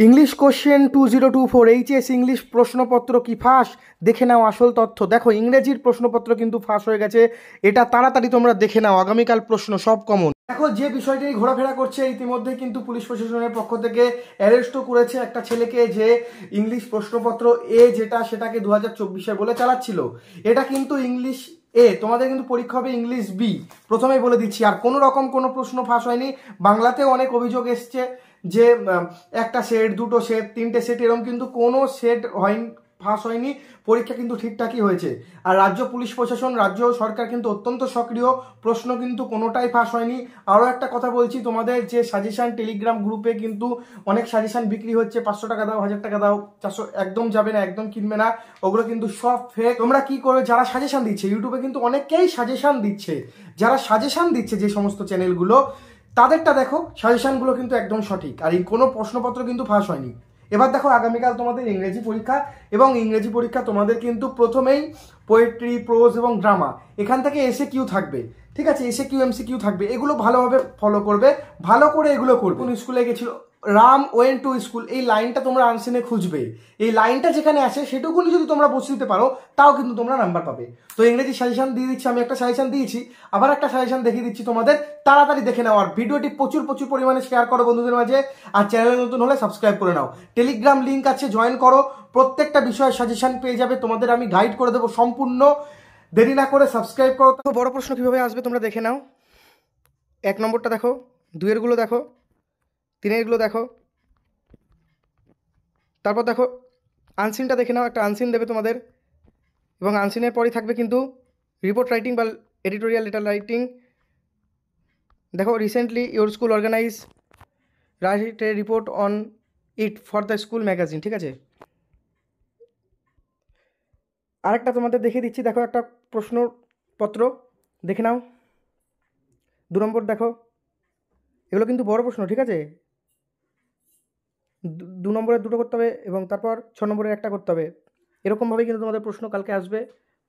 English question 2024 HS English প্রশ্নপত্র কি ফাঁস? দেখে নাও আসল তথ্য। দেখো, ইংরেজির প্রশ্নপত্র কিন্তু ফাঁস হয়ে গেছে, এটা তাড়াতাড়ি তোমরা দেখে নাও। আগামীকাল প্রশ্ন সব কমন। দেখো, যে বিষয়টি ঘোরাফেরা করছে, ইতিমধ্যে কিন্তু পুলিশ প্রশাসনের পক্ষ থেকে অ্যারেস্টও করেছে একটা ছেলেকে, যে ইংলিশ প্রশ্নপত্র যেটা সেটাকে 2024 বলে চালাচ্ছিল। এটা কিন্তু ইংলিশ তোমাদের কিন্তু পরীক্ষা হবে ইংলিশ বি, প্রথমেই বলে দিচ্ছি। আর কোনো রকম কোনো প্রশ্ন ফাঁস হয়নি। বাংলাতেও অনেক অভিযোগ এসছে যে একটা সেট, দুটো সেট, তিনটে সেট, এরকম কিন্তু কোনো সেট হয়নি, ফাঁস হয়নি। পরীক্ষা কিন্তু ঠিকঠাকই হয়েছে। আর রাজ্য পুলিশ প্রশাসন, রাজ্য সরকার কিন্তু অত্যন্ত সক্রিয়, প্রশ্ন কিন্তু কোনোটাই ফাঁস হয়নি। আরও একটা কথা বলছি, তোমাদের যে সাজেশান টেলিগ্রাম গ্রুপে কিন্তু অনেক সাজেশান বিক্রি হচ্ছে, 500 টাকা দাও, 1000 টাকা দাও, 400, একদম যাবে না, একদম কিনবে না, ওগুলো কিন্তু সব ফেক। তোমরা কি করবে, যারা সাজেশান দিচ্ছে, ইউটিউবে কিন্তু অনেকেই সাজেশান দিচ্ছে, যারা সাজেশান দিচ্ছে যে সমস্ত চ্যানেলগুলো, তাদেরটা দেখো, সাজেশনগুলো কিন্তু একদম সঠিক। আর এই কোনো প্রশ্নপত্র কিন্তু ফাঁস হয়নি। এবার দেখো, আগামীকাল তোমাদের ইংরেজি পরীক্ষা, এবং ইংরেজি পরীক্ষা তোমাদের কিন্তু প্রথমেই পোয়েট্রি, প্রোজ এবং ড্রামা, এখান থেকে এসে কিউ থাকবে, ঠিক আছে? এসে কিউ, এমসি কিউ থাকবে, এগুলো ভালোভাবে ফলো করবে, ভালো করে এগুলো করবে। কোন স্কুলে গেছিল, রাম ওয়েন টু স্কুল, এই লাইনটা তোমরা আনসিনে খুঁজবে। এই লাইনটা যেখানে আসে সেটুকুনি যদি তোমরা বসে দিতে পারো, তাও কিন্তু তোমরা নাম্বার পাবে। তো ইংরেজি সাজেশন দিয়ে দিচ্ছি, আমি একটা সাজেশন দিয়েছি, আবার একটা সাজেশন দেখিয়ে দিচ্ছি তোমাদের, তাড়াতাড়ি দেখে নাও। আর ভিডিওটি প্রচুর প্রচুর পরিমাণে শেয়ার করো বন্ধুদের মাঝে। আর চ্যানেলে নতুন হলে সাবস্ক্রাইব করে নাও। টেলিগ্রাম লিঙ্ক আছে, জয়েন করো, প্রত্যেকটা বিষয়ে সাজেশন পেয়ে যাবে, তোমাদের আমি গাইড করে দেবো সম্পূর্ণ। দেরি না করে সাবস্ক্রাইব করো। তো বড় প্রশ্ন কিভাবে আসবে তোমরা দেখে নাও। 1 নম্বরটা দেখো, 2-এরগুলো দেখো, 3-এরগুলো দেখো, তারপর দেখো আনসিনটা দেখে নাও। একটা আনসিন দেবে তোমাদের, এবং আনসিনের পরই থাকবে কিন্তু রিপোর্ট রাইটিং বা এডিটোরিয়াল লেটার রাইটিং। দেখো, recently your school organise write a report on it for the school magazine, ঠিক আছে? আরেকটা তোমাদের দেখিয়ে দিচ্ছি, দেখো একটা প্রশ্নপত্র দেখে নাও। 2 নম্বর দেখো, এগুলো কিন্তু বড় প্রশ্ন, ঠিক আছে? 2 নম্বরের 2টো করতে হবে, এবং তারপর 6 নম্বরের একটা করতে হবে। এরকমভাবেই কিন্তু তোমাদের প্রশ্ন কালকে আসবে,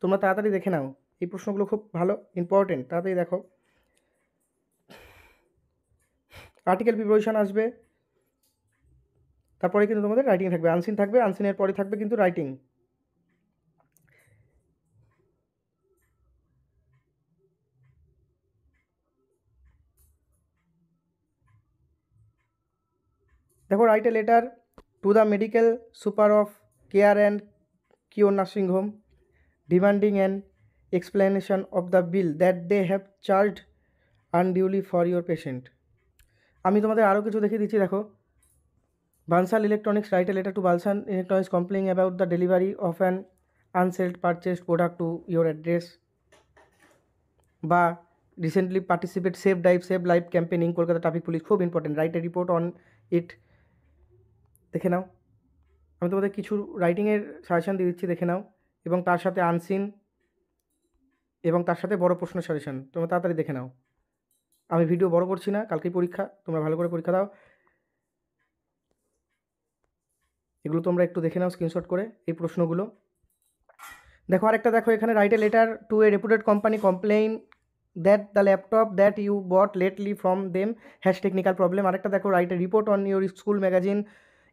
তোমরা তাড়াতাড়ি দেখে নাও। এই প্রশ্নগুলো খুব ভালো, ইম্পর্টেন্ট, তাড়াতাড়ি দেখো। আর্টিকেল প্রিপারেশন আসবে, তারপরে কিন্তু তোমাদের রাইটিং থাকবে, আনসিন থাকবে, আনসিনের পরে থাকবে কিন্তু রাইটিং। দেখো, write a letter to the medical super of care and cure nursing home demanding an explanation of the bill that they have charged unduly for your patient. আমি তোমাদের আরও কিছু দেখিয়ে দিচ্ছি, দেখো। Bansal electronics write a letter to Bansal electronics complaining about the delivery of an unsealed purchased product to your address. বা recently participate save life campaigning Kolkata traffic police, খুব important, right a report on ইট। দেখে নাও, আমি তোমাদের কিছু রাইটিংয়ের সাজেশান দিয়ে দিচ্ছি, দেখে নাও, এবং তার সাথে আনসিন, এবং তার সাথে বড় প্রশ্ন সাজেশান, তোমরা তাড়াতাড়ি দেখে নাও। আমি ভিডিও বড় করছি না, কালকেই পরীক্ষা, তোমরা ভালো করে পরীক্ষা দাও। এগুলো তোমরা একটু দেখে নাও স্ক্রিনশট করে, এই প্রশ্নগুলো দেখো। আরেকটা দেখো, এখানে write a letter to a reputed company complain that the laptop that you bought lately from them has technical problem. আরেকটা দেখো, write a report on your school magazine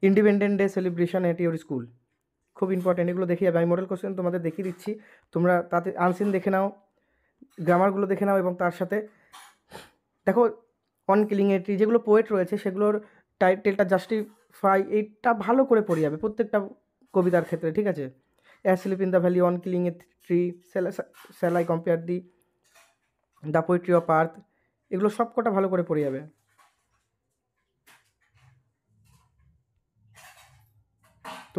independent day celebration at your school, খুব important, এগুলো দেখিয়ে যাবে। আমি model question তোমাদের দেখিয়ে দিচ্ছি, তোমরা তাতে আনসিন দেখে নাও, গ্রামারগুলো দেখে নাও, এবং তার সাথে দেখো অন কিলিং এ ট্রি, যেগুলো পোয়েট রয়েছে সেগুলোর টাইটেলটা জাস্টিফাই, এইটা ভালো করে পড়ে যাবে প্রত্যেকটা কবিতার ক্ষেত্রে, ঠিক আছে? As slip in the valley, on killing a tree, shall I compare the poetry of earth, এগুলো সব কটা ভালো করে পড়ে যাবে।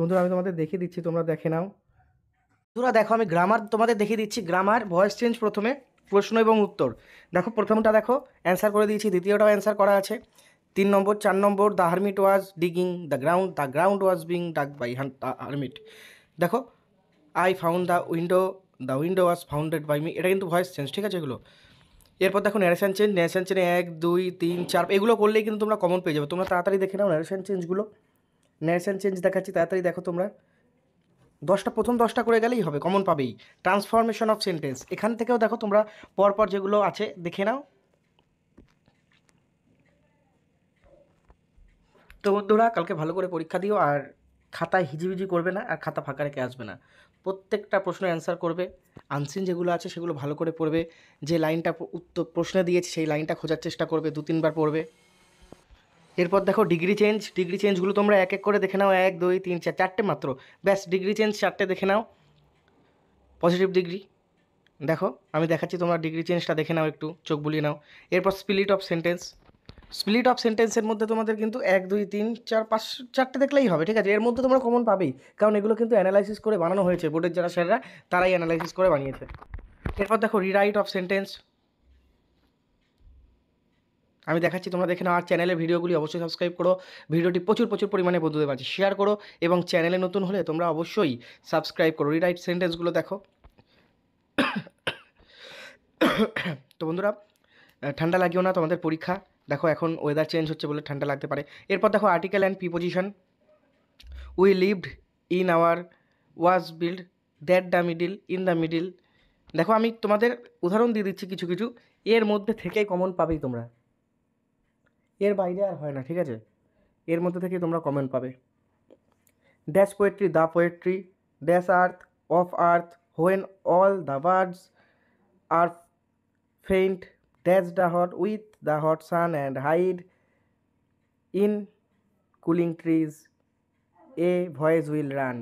বন্ধুরা, আমি তোমাদের দেখিয়ে দিচ্ছি, তোমরা দেখে নাও। বন্ধুরা দেখো, আমি গ্রামার তোমাদের দেখিয়ে দিচ্ছি, গ্রামার ভয়েস চেঞ্জ, প্রথমে প্রশ্ন এবং উত্তর। দেখো, প্রথমটা দেখো অ্যান্সার করে দিয়েছি, দ্বিতীয়টাও অ্যান্সার করা আছে। 3 number, 4 number, the hermit was digging the ground was being dug by hermit. দেখো, I found the window was founded by me, এটা কিন্তু ভয়েস চেঞ্জ, ঠিক আছে? এগুলো এরপর দেখো ন্যারেশন চেঞ্জ 1, 2, 3, 4, এগুলো করলেই কিন্তু তোমরা কমন পেয়ে যাবে। তোমরা তাড়াতাড়ি দেখে নাও ন্যারেশন চেঞ্জগুলো। ন্যারেশন চেঞ্জ দেখাচ্ছি, তাড়াতাড়ি দেখো তোমরা। প্রথম 10টা করে গেলেই হবে, কমন পাবেই। ট্রান্সফরমেশন অফ সেন্টেন্স, এখান থেকেও দেখো তোমরা পরপর যেগুলো আছে দেখে নাও। তো বন্ধুরা কালকে ভালো করে পরীক্ষা দিও, আর খাতায় হিজিবিজি করবে না, আর খাতা ফাঁকা রেখে আসবে না। প্রত্যেকটা প্রশ্নের অ্যান্সার করবে, আনসিন যেগুলো আছে সেগুলো ভালো করে পড়বে, যে লাইনটা উত্তর প্রশ্নে দিয়েছে সেই লাইনটা খোঁজার চেষ্টা করবে, 2-3 বার পড়বে। এরপর দেখো ডিগ্রি চেঞ্জগুলো তোমরা এক এক করে দেখে নাও, 1 2 3 4, 4টে মাত্র, ব্যাস ডিগ্রি চেঞ্জ 4টে দেখে নাও। পজিটিভ ডিগ্রি দেখো, আমি দেখাচ্ছি, তোমরা ডিগ্রি চেঞ্জটা দেখে নাও, একটু চোখ বুলিয়ে নাও। এরপর স্প্লিট অফ সেন্টেন্সের মধ্যে তোমাদের কিন্তু 1 2 3 4 5 4টে দেখলেই হবে, ঠিক আছে? এর মধ্যে তোমরা কমন পাবেই, কারণ এগুলো কিন্তু অ্যানালাইসিস করে বানানো হয়েছে, বোর্ডের যারা স্যাররা তারাই অ্যানালাইসিস করে বানিয়েছে। এরপর দেখো রিরাইট অফ সেন্টেন্স, আমি দেখাচ্ছি, তোমরা দেখে নাও। আর চ্যানেলের ভিডিওগুলি অবশ্যই সাবস্ক্রাইব করো, ভিডিওটি প্রচুর প্রচুর পরিমাণে বন্ধুদের মাঝে শেয়ার করো, এবং চ্যানেলে নতুন হলে তোমরা অবশ্যই সাবস্ক্রাইব করো। রিরাইট সেন্টেন্সগুলো দেখো। তো বন্ধুরা ঠান্ডা লাগিও না, তোমাদের পরীক্ষা। দেখো এখন ওয়েদার চেঞ্জ হচ্ছে বলে ঠান্ডা লাগতে পারে। এরপর দেখো article and preposition, we lived in our, was build, that the middle, in the middle. দেখো আমি তোমাদের উদাহরণ দিয়ে দিচ্ছি কিছু কিছু, এর মধ্যে থেকেই কমন পাবেই তোমরা, এর বাইরে আর হয় না, ঠিক আছে? এর মধ্যে থেকেই তোমরা কমন পাবে। Dash poetry, the poetry, dash earth, of earth, when all the birds R faint, dash the hot with the hot sun and hide in cooling trees, a voice will run.